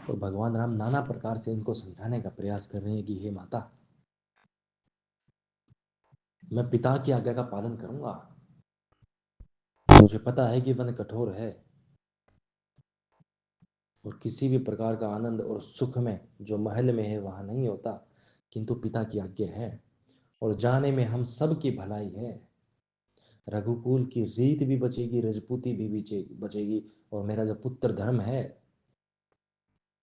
और भगवान राम नाना प्रकार से इनको समझाने का प्रयास कर रहे हैं कि हे माता, मैं पिता की आज्ञा का पालन करूंगा। मुझे पता है कि वन कठोर है और किसी भी प्रकार का आनंद और सुख में जो महल में है वहां नहीं होता, किंतु पिता की आज्ञा है और जाने में हम सब की भलाई है। रघुकुल की रीत भी बचेगी, रजपूती भी बचेगी और मेरा जो पुत्र धर्म है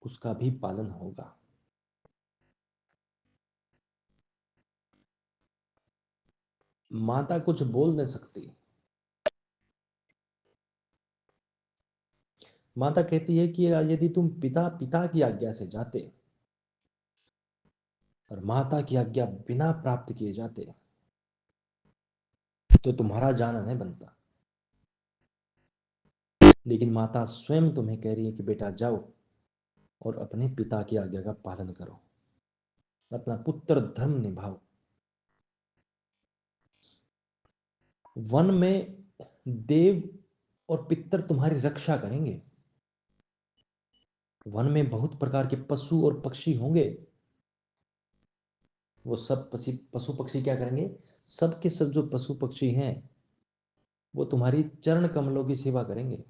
उसका भी पालन होगा। माता कुछ बोल नहीं सकती। माता कहती है कि यदि तुम पिता पिता की आज्ञा से जाते और माता की आज्ञा बिना प्राप्त किए जाते तो तुम्हारा जाना नहीं बनता। लेकिन माता स्वयं तुम्हें कह रही है कि बेटा जाओ और अपने पिता की आज्ञा का पालन करो, अपना पुत्र धर्म निभाओ। वन में देव और पितर तुम्हारी रक्षा करेंगे। वन में बहुत प्रकार के पशु और पक्षी होंगे। वो सब पशु पक्षी क्या करेंगे? सब के सब जो पशु पक्षी हैं वो तुम्हारी चरण कमलों की सेवा करेंगे।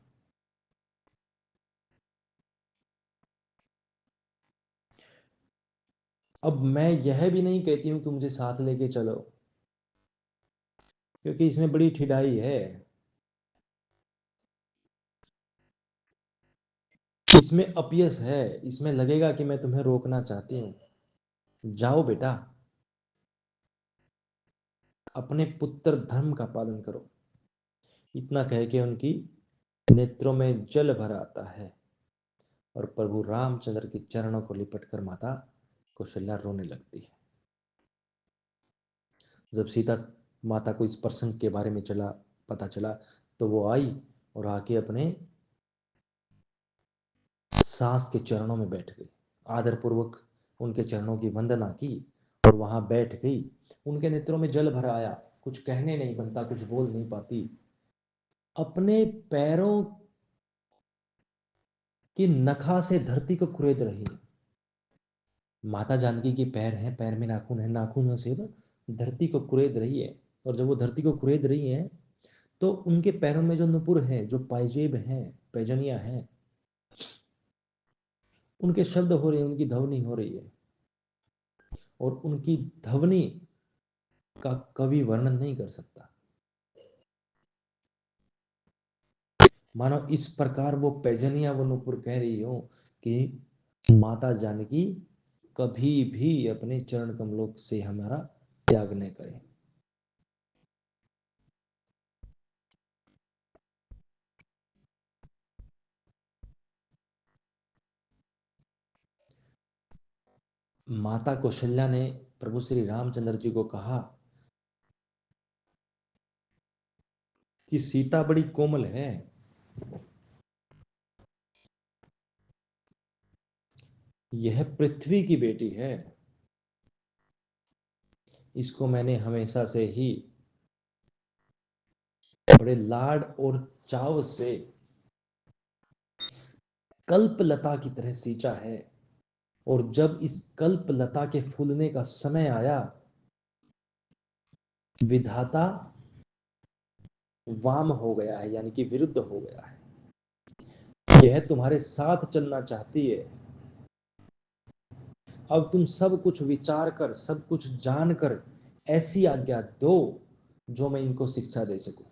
अब मैं यह भी नहीं कहती हूं कि मुझे साथ लेके चलो, क्योंकि इसमें बड़ी ठिठाई है। इसमें अपयश है। इसमें लगेगा कि मैं तुम्हें रोकना चाहती हूं। जाओ बेटा, अपने पुत्र धर्म का पालन करो। इतना कह के उनकी नेत्रों में जल भर आता है और प्रभु रामचंद्र के चरणों को लिपटकर माता कौशल्या रोने लगती है। जब सीता माता को इस प्रसंग के बारे में पता चला तो वो आई और आके अपने सास के चरणों में बैठ गई। आदर पूर्वक उनके चरणों की वंदना की और वहां बैठ गई। उनके नेत्रों में जल भर आया। कुछ कहने नहीं बनता, कुछ बोल नहीं पाती। अपने पैरों की नखा से धरती को कुरेद रही है। माता जानकी के पैर हैं, पैर में नाखून है, नाखूनों से वो धरती को कुरेद रही है। और जब वो धरती को कुरेद रही है तो उनके पैरों में जो नुपुर है, जो पायजेब हैं, पैजनियां हैं, उनके शब्द हो रहे हैं, उनकी ध्वनि हो रही है। और उनकी ध्वनि का कवि वर्णन नहीं कर सकता। मानो इस प्रकार वो पैजनिया वो नुपुर कह रही हो कि माता जानकी कभी भी अपने चरण कमलों से हमारा त्याग न करें। माता कौशल्या ने प्रभु श्री रामचंद्र जी को कहा कि सीता बड़ी कोमल है, यह पृथ्वी की बेटी है। इसको मैंने हमेशा से ही बड़े लाड और चाव से कल्पलता की तरह सींचा है। और जब इस कल्पलता के फूलने का समय आया, विधाता वाम हो गया है, यानी कि विरुद्ध हो गया है। यह तुम्हारे साथ चलना चाहती है। अब तुम सब कुछ विचार कर, सब कुछ जानकर ऐसी आज्ञा दो जो मैं इनको शिक्षा दे सकूं।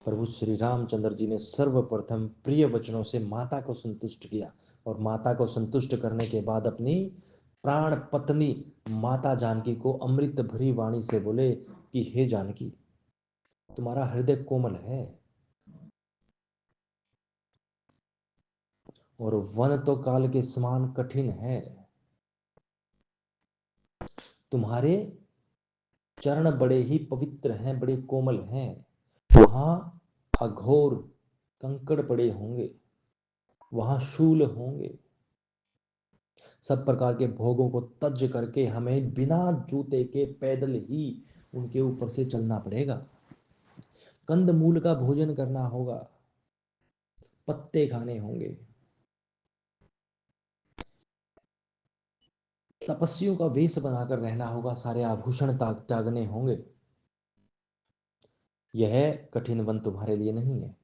प्रभु श्री रामचंद्र जी ने सर्वप्रथम प्रिय वचनों से माता को संतुष्ट किया और माता को संतुष्ट करने के बाद अपनी प्राण पत्नी माता जानकी को अमृत भरी वाणी से बोले कि हे जानकी, तुम्हारा हृदय कोमल है और वन तो काल के समान कठिन है। तुम्हारे चरण बड़े ही पवित्र हैं, बड़े कोमल हैं। वहां अघोर कंकड़ पड़े होंगे, वहां शूल होंगे। सब प्रकार के भोगों को तज करके हमें बिना जूते के पैदल ही उनके ऊपर से चलना पड़ेगा। कंद मूल का भोजन करना होगा, पत्ते खाने होंगे, तपस्वियों का वेश बनाकर रहना होगा, सारे आभूषण त्यागने होंगे। यह कठिन वन तुम्हारे लिए नहीं है।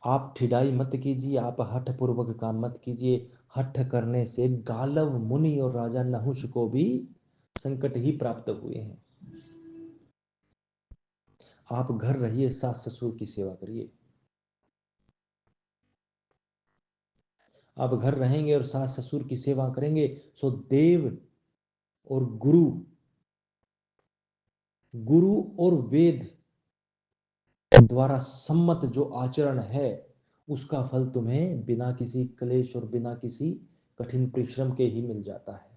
आप ठिठाई मत कीजिए, आप हठ पूर्वक काम मत कीजिए। हठ करने से गालव मुनि और राजा नहुष को भी संकट ही प्राप्त हुए हैं। आप घर रहिए, सास ससुर की सेवा करिए। आप घर रहेंगे और सास ससुर की सेवा करेंगे, सो देव और गुरु, गुरु और वेद द्वारा सम्मत जो आचरण है, उसका फल तुम्हें बिना किसी क्लेश और बिना किसी कठिन परिश्रम के ही मिल जाता है।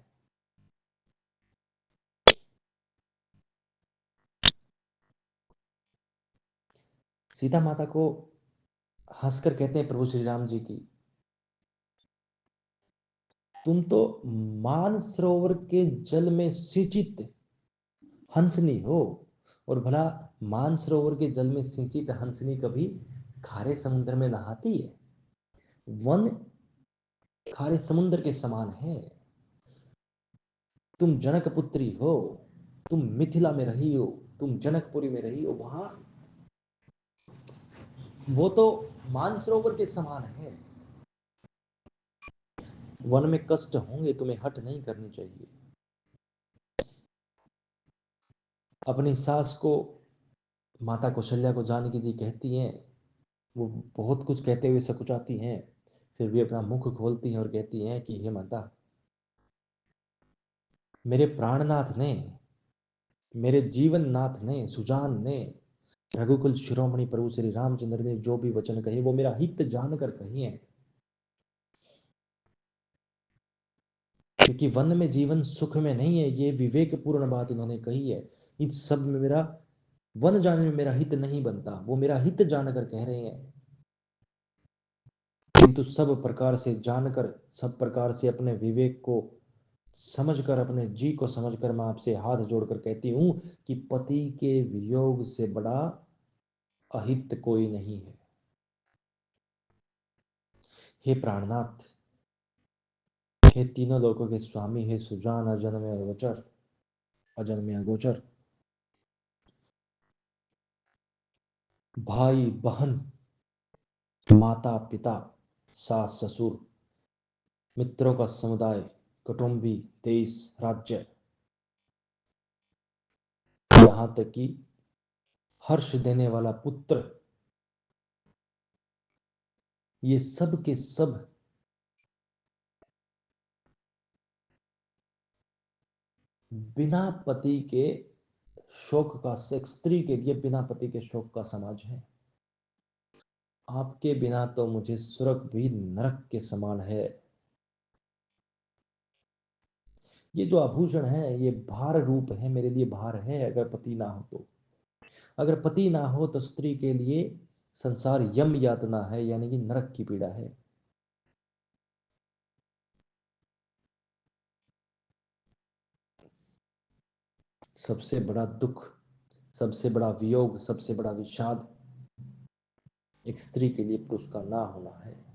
सीता माता को हंसकर कहते हैं प्रभु श्री राम जी की, तुम तो मानसरोवर के जल में सिंचित हंसनी हो। और भला मानसरोवर के जल में सिंचित हंसनी कभी खारे समुद्र में नहाती है? वन खारे समुद्र के समान है। तुम जनक पुत्री हो, तुम मिथिला में रही हो, तुम जनकपुरी में रही हो, वहां वो तो मानसरोवर के समान है। वन में कष्ट होंगे, तुम्हें हट नहीं करनी चाहिए। अपनी सास को माता कौशल्या को जानकी जी कहती हैं, वो बहुत कुछ कहते हुए सकुचाती हैं, फिर भी अपना मुख खोलती हैं और कहती हैं कि हे माता, मेरे प्राणनाथ ने, मेरे जीवन नाथ ने, सुजान ने, रघुकुल शिरोमणि प्रभु श्री रामचंद्र ने जो भी वचन कहे वो मेरा हित जानकर कहे हैं। क्योंकि वन में जीवन सुख में नहीं है, ये विवेकपूर्ण बात इन्होंने कही है। इस सब में मेरा, वन जाने में मेरा हित नहीं बनता, वो मेरा हित जानकर कह रहे हैं। किंतु सब प्रकार से जानकर, सब प्रकार से अपने विवेक को समझकर, अपने जी को समझकर मैं आपसे हाथ जोड़कर कहती हूं कि पति के वियोग से बड़ा अहित कोई नहीं है। हे प्राणनाथ, हे तीनों लोकों के स्वामी, हे सुजान अजन्मे अगोचर, अजन्मे अगोचर, भाई बहन, माता पिता, सास ससुर, मित्रों का समुदाय, कुटुंबी, देश, राज्य, यहां तक कि हर्ष देने वाला पुत्र, ये सब के सब बिना पति के शोक का, एक स्त्री के लिए बिना पति के शोक का समाज है। आपके बिना तो मुझे स्वर्ग भी नरक के समान है। ये जो आभूषण है ये भार रूप है, मेरे लिए भार है अगर पति ना हो तो। अगर पति ना हो तो स्त्री के लिए संसार यम यातना है, यानी कि नरक की पीड़ा है। सबसे बड़ा दुख, सबसे बड़ा वियोग, सबसे बड़ा विषाद एक स्त्री के लिए पुरुष का ना होना है।